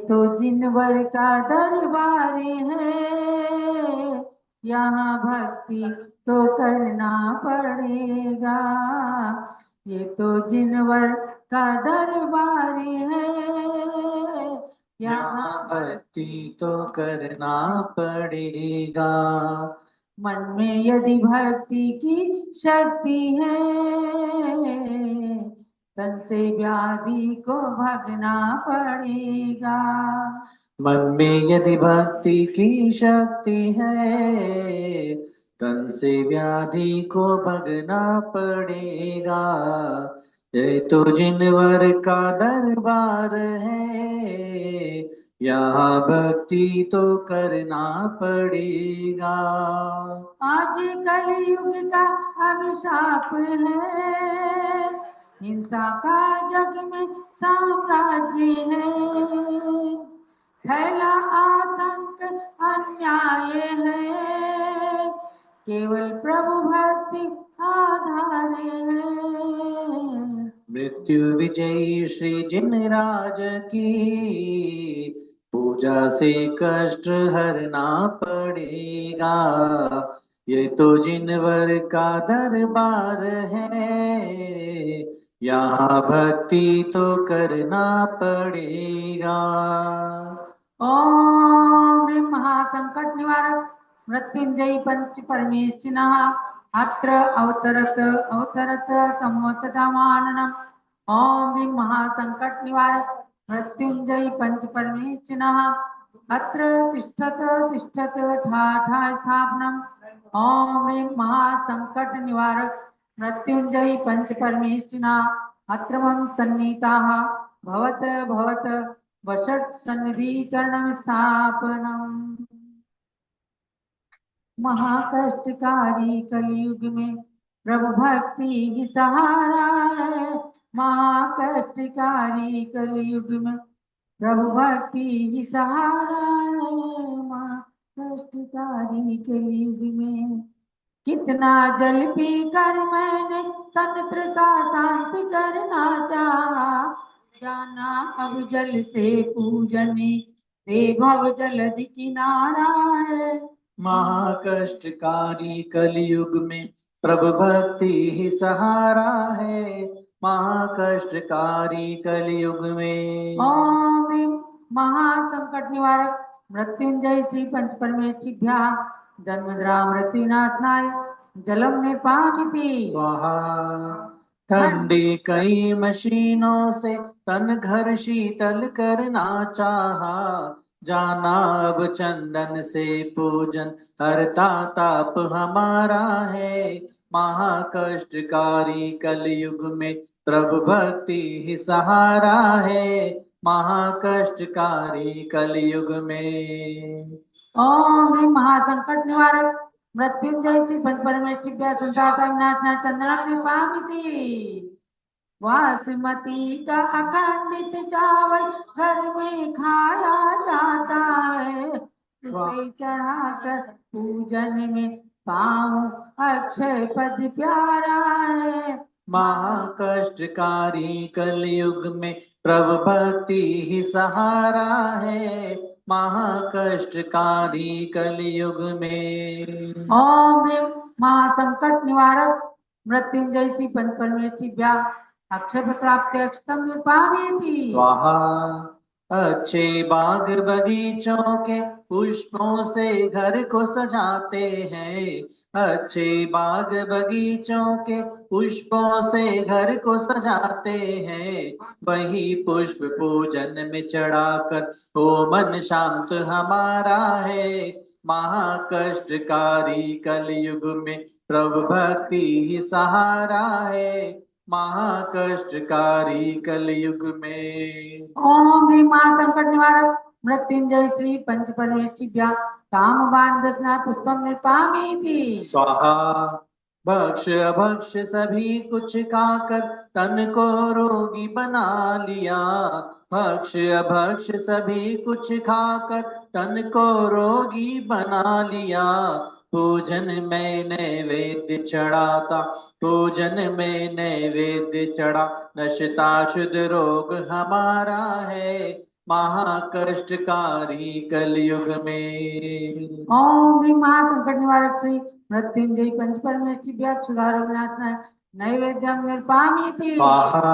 तो जिनवर का दरबार है, यहाँ भक्ति तो करना पड़ेगा। ये तो जिनवर का दरबार है, यहाँ भक्ति तो करना पड़ेगा। मन में यदि भक्ति की शक्ति है, तन से व्याधि को भगना पड़ेगा। मन में यदि भक्ति की शक्ति है, तन से व्याधि को भगना पड़ेगा। ये तो जिनवर का दरबार है, यहाँ भक्ति तो करना पड़ेगा। आज कलयुग का अभिशाप है, हिंसा का जग में साम्राज्य है, फैला आतंक अन्याय है, केवल प्रभु भक्ति आधार है। मृत्यु विजयी श्री जिनराज की पूजा से कष्ट हरना पड़ेगा। ये तो जिनवर का दरबार है, यहाँ भक्ति तो करना पड़ेगा। ओम ह्रीं महासंकट निवारक मृत्युंजयी पंच परमेष्ठिनः अत्र अवतरत संवत्सरमाननम्। ओम ह्रीं महासंकट निवारक मृत्युंजयी पंच परमेष्ठिनः अत्र तिष्ठत ठाठा स्थापनम्। ओम ह्रीं महासंकट निवारक मृत्युंजयी पंच परमेष्ठिनः अत्र मम सन्नीताः भवत वषट सन्निधिकरण स्थापनम। महाकष्टकारी कलयुग में प्रभु भक्ति ही सहारा है। महाकष्टकारी कलयुग में प्रभु भक्ति ही सहारा है। महाकष्टकारी कलयुग में कितना जल पी कर मैंने तन तृषा शांत करना चाहा, जाना अब जल से पूजन रे भव जलधि किनारा है। महाकष्टकारी कलयुग में प्रभु भक्ति ही सहारा है। महाकष्टकारी कलयुग में ओम ह्रीं महासंकट निवारक मृत्युंजय श्री पंच परमेष्ठिभ्यः जन्मद्रा मृत्युनाशनाय जलम निर्पामिति स्वाहा। ठंडी कई मशीनों से तन घर शीतल करना चाहा, जाना अब चंदन से पूजन हरता ताप हमारा है। महाकष्टकारी कलयुग में प्रभु भक्ति ही सहारा है। महाकष्टकारी कलयुग में ओम ह्रीं महासंकट निवारक मृत्युंजय श्री पंच परमेष्ठिभ्यः संताता विनाशनाय चंदनम निर्पामिति। बासमती का अखंडित चावल घर में खाया जाता है, उसे चढ़ाकर पूजन में पाऊं अक्षय पद प्यारा है। महाकष्टकारी कलयुग में प्रभु भक्ति ही सहारा है। महाकष्टकारी कलयुग में ओम ह्रीं महासंकट निवारक मृत्युंजय श्री पंच परमेष्ठिभ्यः अक्षय प्राप्त अक्षतम निर्पामेति। स्वाहा। अच्छे बाग बगीचों के पुष्पों से घर को सजाते हैं। अच्छे बाग बगीचों के पुष्पों से घर को सजाते हैं। वही पुष्प पूजन में चढ़ाकर हो मन शांत हमारा है। महाकष्टकारी कलयुग में प्रभु भक्ति ही सहारा है। महाकष्टकारी कलयुग में ओम ह्रीं महासंकट निवारक मृत्युंजय श्री पंच परमेष्ठिभ्यः कामवान दशना पुष्पम निर्पामेति। स्वाहा। भक्ष अभक्ष सभी कुछ खाकर तन को रोगी बना लिया। भक्ष अभक्ष सभी कुछ खाकर तन को रोगी बना लिया। पूजन में नैवेद्य चढ़ाता, पूजन में नैवेद्य चढ़ा, नशता शुद्ध रोग हमारा है। महाकष्टकारी कलयुग में। ओम ह्रीं महासंकट निवारक श्री मृत्युंजय पंच परमेष्टिभ्यः क्षुधारो विनाशनाय नैवेद्यम निर्पामीति। स्वाहा।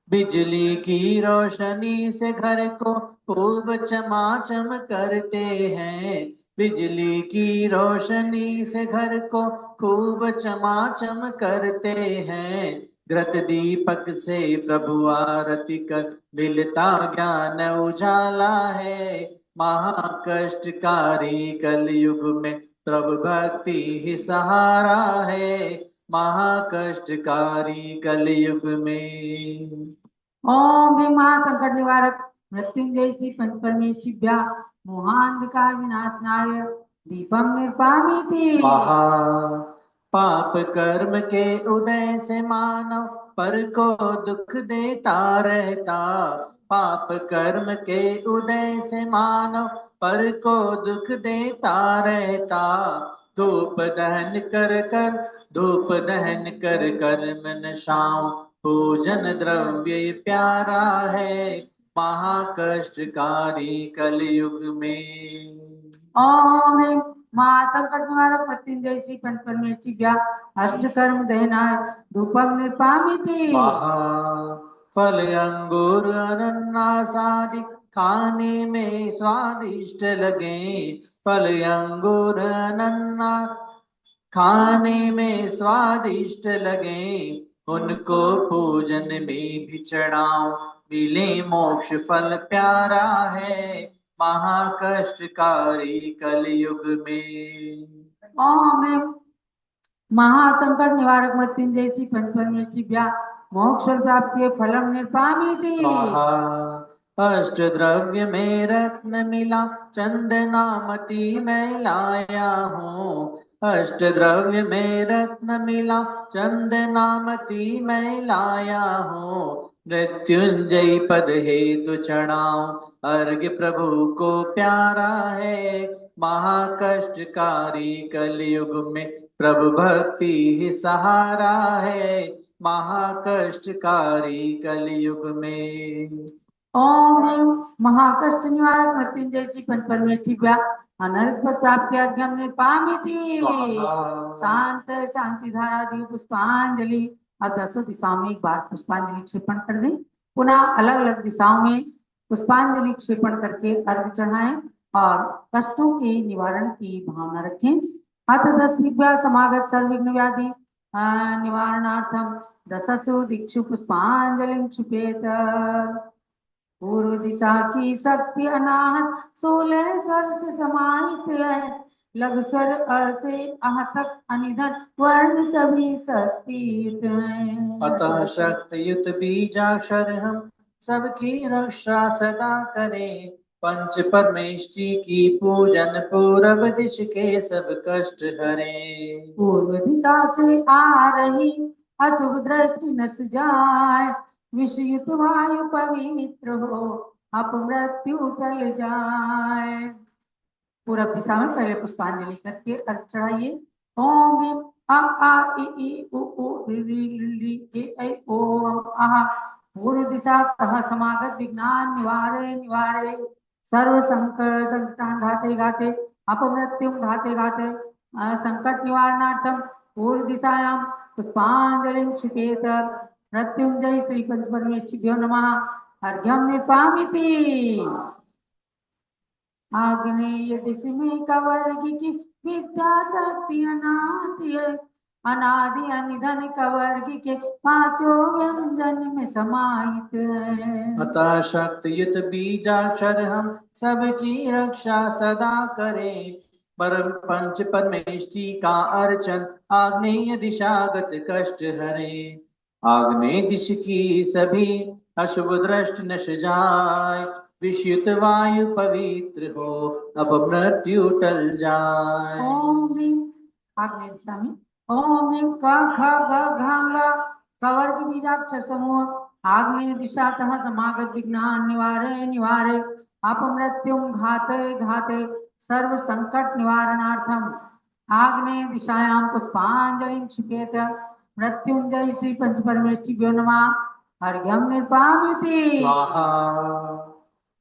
बिजली की रोशनी से घर को खूब चमाचम करते हैं। बिजली की रोशनी से घर को खूब चमाचम करते हैं। घृत दीपक से प्रभु आरती कर मिलता ज्ञान उजाला है। महाकष्टकारी कलयुग में प्रभु भक्ति ही सहारा है। महाकष्टकारी कलयुग में। ओम ह्रीं महासंकट निवारक मृत्युंजय श्री पंच परमेष्टिभ्यः मोहांधकार विनाशनाय दीपम निर्पामीति। स्वाहा। पाप कर्म के उदय से मानव पर को दुख देता रहता। पाप कर्म के उदय से मानव पर को दुख देता रहता। धूप दहन कर कर धूप दहन कर कर मन शाम पूजन द्रव्य प्यारा है। महाकष्टकारी कलयुग में। ओम ह्रीं महासंकट निवारक मृत्युंजय श्री पंच परमेष्टिभ्यः अष्टकर्म दहनाय धूपम निर्पामीति। स्वाहा। फल अंगूर अनानास आदि खाने में स्वादिष्ट लगे। फल अंगूर अनानास खाने में स्वादिष्ट लगे। उनको पूजन में भी चढ़ाओ मिले मोक्ष फल प्यारा है। महाकष्टकारी कलयुग में। ओम ह्रीं महासंकट निवारक मृत्युंजय श्री पंच परमेष्टिभ्यः मोक्ष प्राप्ति फलम निर्पामीति। स्वाहा। अष्ट द्रव्य में रत्न मिला चंदनामती मैं लाया हूँ। अष्ट द्रव्य में रत्न मिला चंदनामती मैं लाया हूँ। मृत्युंजय पद हेतु चढ़ाओ अर्घ्य प्रभु को प्यारा है। महाकष्टकारी कलयुग में प्रभु भक्ति ही सहारा है। महाकष्टकारी कलयुग में। ओम ह्रीं महाकष्ट निवारक मृत्युंजय श्री पंच परमेष्टिभ्यः अनर्थ प्राप्त्यर्घ्यम निर्पामीति। स्वाहा। शांत शांति धारा दी पुष्पांजलि। अब 10 दिशाओं में एक बार पुष्पांजलि क्षेपण कर दें। पुनः अलग अलग दिशाओं में पुष्पांजलि क्षेपण करके अर्घ चढ़ाएं और कष्टों के निवारण की भावना रखें। अथ 10 दिव्या समागत सर्वविघ्न व्याधि निवारणार्थम 10 दिक्षु पुष्पांजलि क्षिपेत। पूर्व दिशा की शक्ति अनाहत 16 स्वर से समाहित है। लघु स्वर अ से आह तक अनिधन वर्ण सभी शक्तियुत हैं। अतः शक्तियुत बीजाक्षर हम सबकी रक्षा सदा करें। पंच परमेष्टि की पूजन पूरब दिश के सब कष्ट हरें। पूर्व दिशा से आ रही अशुभ दृष्टि नस जाए। विषयुत वायु पवित्र हो अपमृत्यु टल जाए। पूरब दिशा में पहले पुष्पांजलि करके अर्घ चढ़ाइए। ओम ह्रीं अ आ इ उ ऊ ऋ ऋ लृ लृ ए ऐ ओम आह। पूर्व दिशा तः समागत विघ्नान् निवारे निवारे सर्व संकटान् घाते घाते अपमृत्युं घाते घाते संकट निवारणार्थम पूर्व दिशायां पुष्पांजलिं क्षिपेत। मृत्युंजय श्री पंच परमेष्टिभ्यो नमः अर्घ्यं निर्पामीति। आग्नेय दिश में कवर्गी की विद्या शक्ति अनादि है। अनादि अनिधन कवर्गी के पांचों व्यंजन में समाहित है। अतः शक्तियुत बीजाक्षर हम सबकी रक्षा सदा करें। परम पंच परमेष्टि का अर्चन आग्नेय दिशागत कष्ट हरे। आग्नेय दिश की सभी अशुभ दृष्टि नश जाए। विषयुत वायु पवित्र हो अपमृत्यु टल जाए। ओम ह्रीं आग्नेय दिशा में ओम ह्रीं क ख ग घ ङ कवर्ग बीजाक्षर समूह आग्नेय दिशातः समागत विघ्नान् निवारे निवारे अपमृत्युं घाते घाते सर्व संकट निवारणार्थम आग्नेय दिशायां पुष्पांजलिं क्षिपेत। मृत्युंजय श्री पंच परमेष्टिभ्यो नमः अर्घ्यं निर्पामीति। स्वाहा।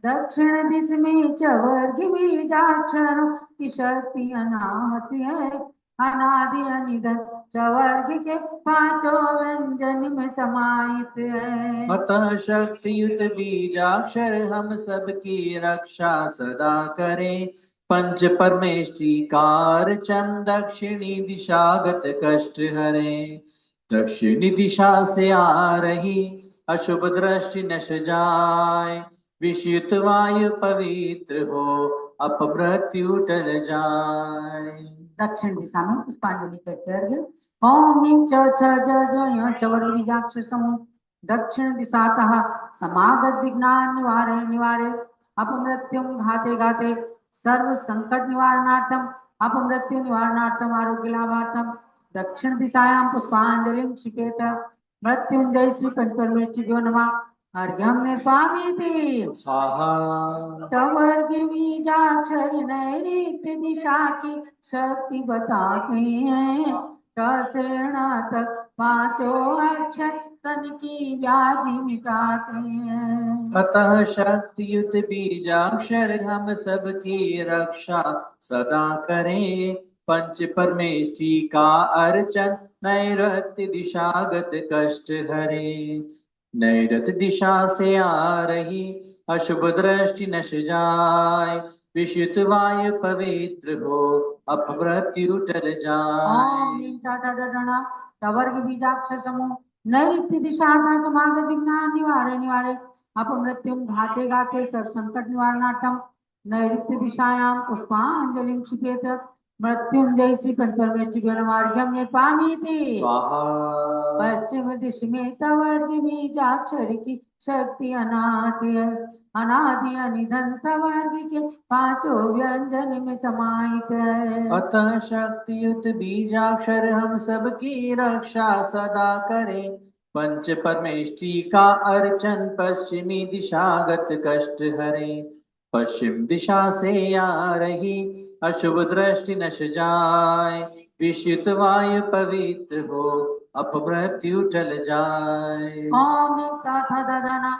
दक्षिण दिश में च वर्ग बीजाक्षरों की शक्ति अनाहत है। अनादि अनिधन च वर्ग के पांचों व्यंजन में समाहित है। अतः शक्तियुत बीजाक्षर हम सबकी रक्षा सदा करें। पंच परमेष्टिकार चंद दक्षिणी दिशागत कष्ट हरे। दक्षिणी दिशा से आ रही अशुभ दृष्टि नश जाए। विषयुत वायु पवित्र हो अपमृत्यु टल जाए। दक्षिण दिशा में पुष्पांजलि करके अर्घ्य। ओम ह्रीं च छ ज ज य च वर्ग बीजाक्षर समूह दक्षिण दिशातः समागत विघ्नान् निवारे निवारे अपमृत्युं घाते घाते सर्व संकट निवारणार्थम अपमृत्यु निवारणार्थम आरोग्य लाभार्थम दक्षिण दिशायां पुष्पांजलिं क्षिपेत। मृत्युंजय श्री पंचपरमेष्ठिभ्यो नमः। अर्घ्यं निर्पामीति स्वाहा। वर्ग बीजाक्षर नैऋत्य दिशा की शक्ति बताते हैं। रसेण तक पांचों अक्षर तन की व्याधि मिटाते हैं। अतः शक्तियुत बीजाक्षर हम सबकी रक्षा सदा करें। पंच परमेष्टि का अर्चन नैऋत्य दिशागत कष्ट हरे। नैऋत्य दिशा से आ रही अशुभ दृष्टि नश जाए। विशुद्ध वायु पवित्र हो अपमृत्यु टल जाए। वर्ग बीजाक्षर समूह नैऋत्य दिशा का समागत विघ्नान् निवारे निवारे अपमृत्युं घाते घाते सर्व संकट निवारणार्थम नैऋत्य दिशायां पुष्पांजलिं क्षिपेत। मृत्युंजय श्री पंचपरमेष्ठिभ्यो नमः। अर्घ्यं निर्पामीति स्वाहा। पश्चिम दिश में तवर्ग बीजाक्षर की शक्ति अनाथ है। अनादि अनिधन तवर्ग के पांचों व्यंजन में समाहित है। अतः शक्तियुत बीजाक्षर हम सबकी रक्षा सदा करें। पंच परमेष्टि का अर्चन पश्चिमी दिशागत कष्ट हरे। पश्चिम दिशा से आ रही अशुभ दृष्टि नश जाए। विशुद्ध वायु पवित्र हो अपमृत्यु टल जाए। ओम तथा ददना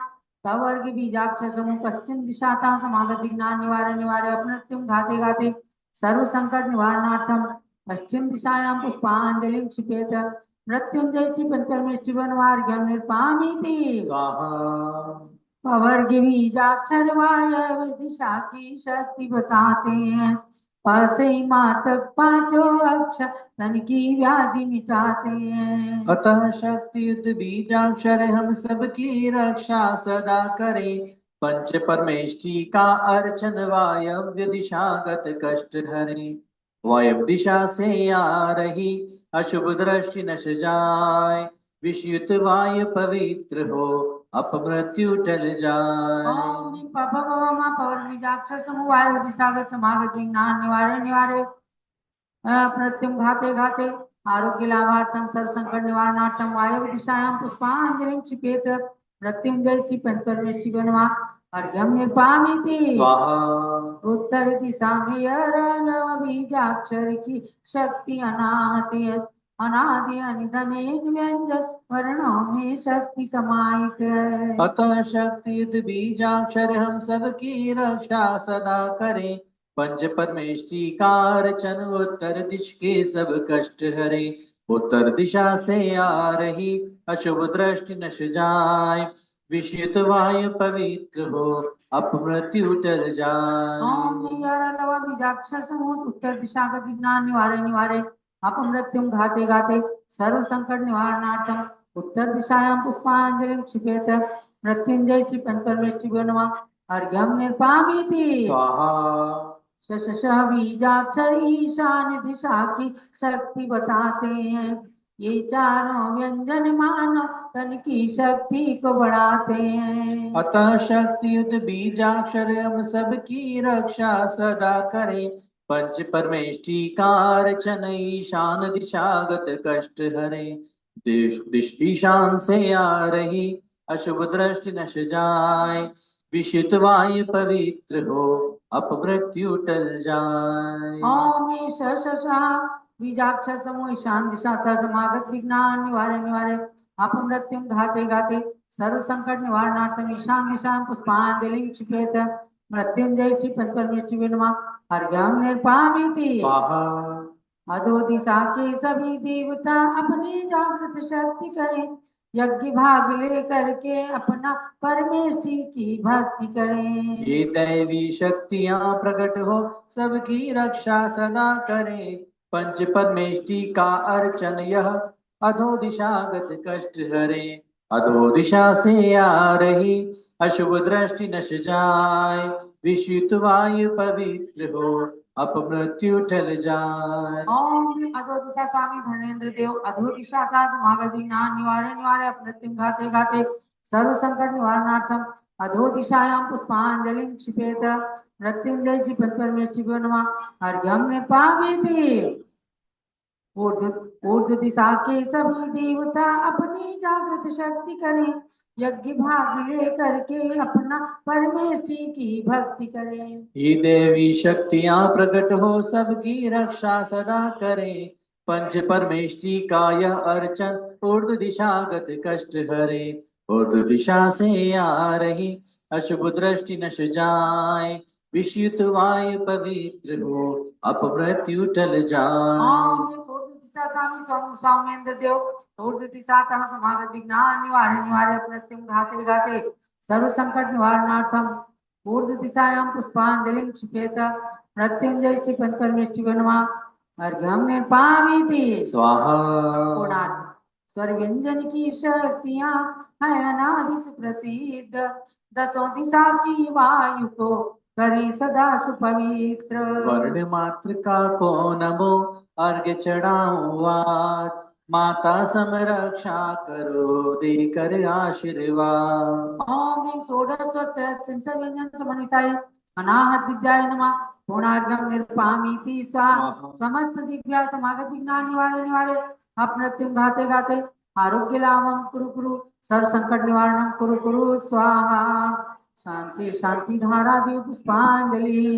तवर्ग बीजाक्षर समूह पश्चिम दिशातः समागत विघ्नान् निवारे निवारे अपमृत्युं घाते घाते सर्व संकट निवारणार्थम पश्चिम दिशायां पुष्पांजलिं क्षिपेत। मृत्युंजय श्री पंचपरमेष्ठिभ्यो नमः। अर्घ्यं निर्पामीति स्वाहा। वर्ग बीजाक्षर वायव्य दिशा की शक्ति बताते हैं। से मातक पांचों अक्षर तन की व्याधि मिटाते हैं। अतः शक्तियुत बीजाक्षर हम सबकी रक्षा सदा करें। पंच परमेष्टि का अर्चन वायव्य दिशागत कष्ट हरे। वायव्य दिशा से आ रही अशुभ दृष्टि नश जाए। विषयुत वायु पवित्र हो अपमृत्यु टल जाए। ओम पवर बीजाक्षर समूह वायु दिशागत समागत विघ्नान् निवारे निवारे प्रत्युम घाते घाते आरोग्य लाभार्थम सर्व संकट निवारणार्थम वायव्य दिशायां पुष्पांजलिं क्षिपेत। मृत्युंजय श्री पंचपरमेष्ठिभ्यो नमः। अर्घ्यं निर्पामीति स्वाहा। उत्तर दिशा में अरलव बीजाक्षर की शक्ति अनाहत है। अनादि अनिधन एक व्यंजन वर्णों में शक्ति समाहित है। अतः शक्तियुत बीजाक्षर हम सबकी रक्षा सदा करें। पंच परमेष्टि का अर्चन उत्तर दिश के सब कष्ट हरे। उत्तर दिशा से आ रही अशुभ दृष्टि नश जाए। विशुद्ध वायु पवित्र हो अपमृत्यु टल जाए। ओम नियरलव बीजाक्षर समूह उत्तर दिशागत विघ्नान् निवारे निवारे अपमृत्युं घाते घाते सर्व संकट निवारणार्थम उत्तर दिशायां पुष्पांजलिं क्षिपेत। मृत्युंजय श्री पंचपरमेष्ठिभ्यो नमः। अर्घ्यं निर्पामीति स्वाहा। शशः बीजाक्षर ईशान दिशा की शक्ति बताते हैं। ये चारों व्यंजन मानव तन की शक्ति को बढ़ाते हैं। अतः शक्तियुत बीजाक्षर हम सबकी रक्षा सदा करें। पंच परमेष्टि का अर्चन ईशान दिशागत कष्ट हरे। देश दिश ईशान से आ रही अशुभ दृष्टि नश जाए। विशुद्ध वायु पवित्र हो अपमृत्यु टल जाए। ओम बीजाक्षर समूह ईशान दिशा समागत विघ्नान् निवारे निवारे अपमृत्युं घाते घाते सर्व संकट निवारणार्थम ईशान ईशान पुष्पांजलि क्षिपेत मृत्युंजय श्री परमेष्टि नमः अर्घ्यम निर्पामिति स्वाहा अधो दिशा के सभी देवता अपनी जागृत शक्ति करें यज्ञ भाग ले करके अपना परमेष्टि की भक्ति करें। ये दैवी शक्तियां प्रकट हो सबकी रक्षा सदा करें पंच परमेष्टि का अर्चन यह अधो दिशागत कष्ट हरे अधो दिशा से आ रही अशुभ दृष्टि नश जाए विशुद्ध वायु पवित्र हो अपमृत्यु टल जाए। ओम अधो दिशा स्वामी धर्मेंद्र देव अधो दिशा का समागत विज्ञान निवारे निवारे अप्रतिम घाते घाते सर्व संकट निवारणार्थम अधो दिशायां पुष्पांजलि क्षिपेत मृत्युंजय श्री परमेष्टि नमः अर्घ्यम निर्पामिति ऊर्ध्व दिशा के सभी देवता अपनी जागृत शक्ति करें यज्ञ भाग ले करके अपना परमेष्टि की भक्ति करें। ये देवी शक्तियां प्रकट हो सबकी रक्षा सदा करें पंच परमेष्टि का यह अर्चन ऊर्ध्व दिशागत कष्ट हरे ऊर्ध्व दिशा से आ रही अशुभ दृष्टि नश जाए विशुद्ध वायु पवित्र हो अपमृत्यु टल जाए। दिशा स्वामी सौमेंद्र देव ऊर्ध्व दिशा तः समागत विघ्नान निवारे निवारे अप्रत्यम घाते घाते सर्व संकट निवारणार्थम ऊर्ध्व दिशायां पुष्पांजलि क्षिपेत मृत्युंजय श्री परमेष्टि नमः अर्घ्यम निर्पामिति स्वाहा पूर्णार्थ स्वर व्यंजन की शक्तियां है अनादि सुप्रसिद्ध दसों दिशा की वायु को करे सदा सुपवित्र वर्ण मात्र का को नमो अर्घ्य चढ़ाऊं आज माता समरक्षा करो देकर आशीर्वाद। ओम ह्रीं षोडशोत्तर व्यंजन समन्विताय अनाहत विद्याय नमः पूर्णार्घ्यम निर्पामीति स्वाहा समस्त दिव्या समागत विघ्नान निवारे निवारे अप्रत्यम घाते घाते आरोग्य लाभम कुरु कुरु सर्व संकट निवारणम कुरु कुरु स्वाहा शांति शांति धारा देव पुष्पांजलि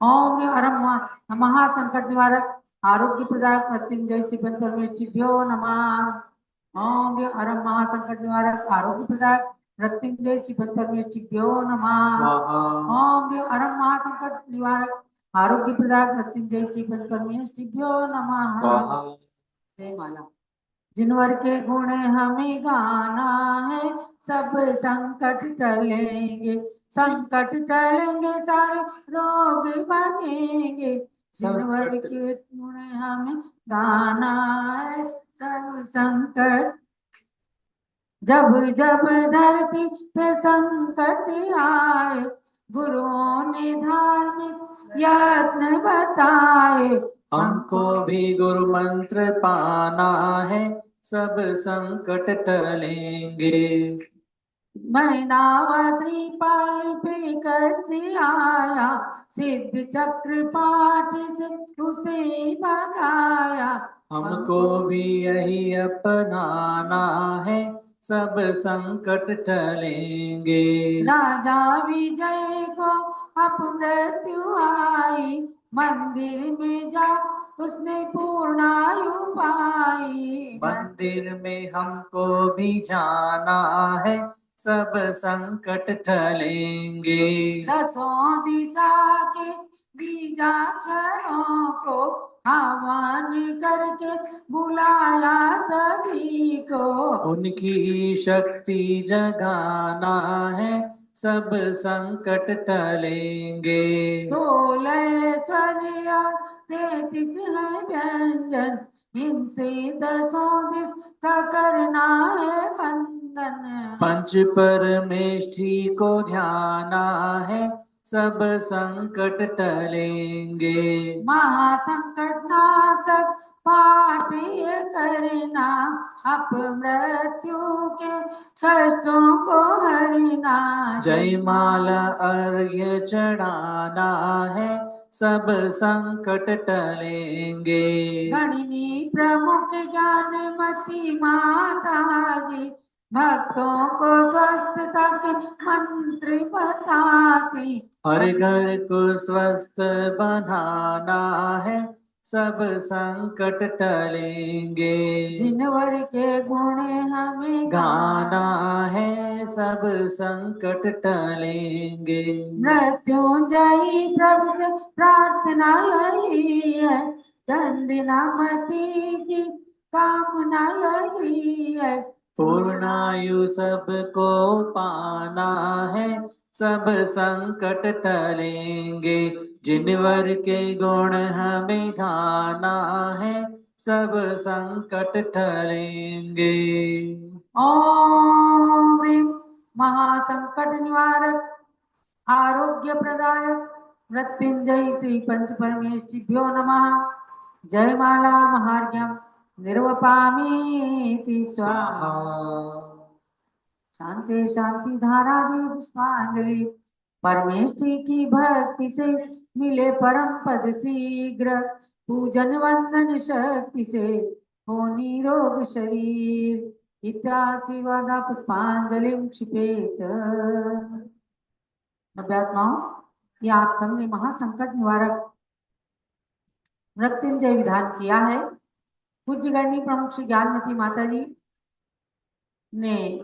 ओम अरम महासंकट निवारक आरोग्य प्रदायक मृत्युंजय श्री परमेष्टिभ्यो नमः ओम अरम महासंकट निवारक आरोग्य प्रदायक मृत्युंजय श्री परमेष्टिभ्यो नमः ओम अरम महासंकट निवारक आरोग्य प्रदायक मृत्युंजय श्री परमेष्टिभ्यो नमः। जय माला। जिनवर के गुण हमें गाना है सब संकट टलेंगे संकट टलेंगे सारे रोग भागेंगे जिनवर के गुण हमें गाना है सब संकट जब जब धरती पे संकट आए गुरुओं ने धार्मिक यत्न बताए हमको भी गुरु मंत्र पाना है सब संकट टलेंगे। मैनावा श्रीपाल पे कष्ट आया सिद्ध चक्र पाठ से उसे भगाया हमको भी यही अपनाना है सब संकट टलेंगे। राजा विजय को अपमृत्यु आई मंदिर में जा उसने पूर्णायु पाई मंदिर में हमको भी जाना है सब संकट टलेंगे। दसों दिशा के बीजाक्षरों को आह्वान करके बुलाया सभी को उनकी शक्ति जगाना है सब संकट टलेंगे। 16 स्वर और 33 है व्यंजन इनसे दसों दिश का करना है वंदन पंच परमेष्टि को ध्याना है सब संकट टलेंगे। महासंकट नाशक पाठ ये करना अपमृत्यु के कष्टों को हरना जयमाला अर्घ्य चढ़ाना है सब संकट टलेंगे। गणिनी प्रमुख ज्ञानमती माता जी भक्तों को स्वस्थता के मंत्र बताती हर घर को स्वस्थ बनाना है सब संकट टलेंगे। जिनवर के गुण हमें गाना है सब संकट टलेंगे। मृत्युंजयी प्रभु से प्रार्थना यही है, चंदनामती की कामना यही है। पूर्णायु सबको पाना है, सब संकट टलेंगे। जिनवर के गुण हमें गाना है, सब संकट टलेंगे। ओम ह्रीं महासंकट निवारक आरोग्य प्रदायक मृत्युंजय श्री पंच परमेष्ठिभ्यो नमः। जय माला महार्घ्यम निर्वपामीति स्वाहा। शांति शांति धारा देव पुष्पांजलि। परमेष्ठि की भक्ति से मिले परम पद शीघ्र, पूजन वंदन शक्ति से हो निरोग शरीर। इत्याशीर्वादा पुष्पांजलि क्षिपेत। अभ्यात्माओं, ये आप सबने महासंकट निवारक मृत्युंजय विधान किया है। पूज्य गणनी प्रमुख श्री ज्ञानमती माता जी ने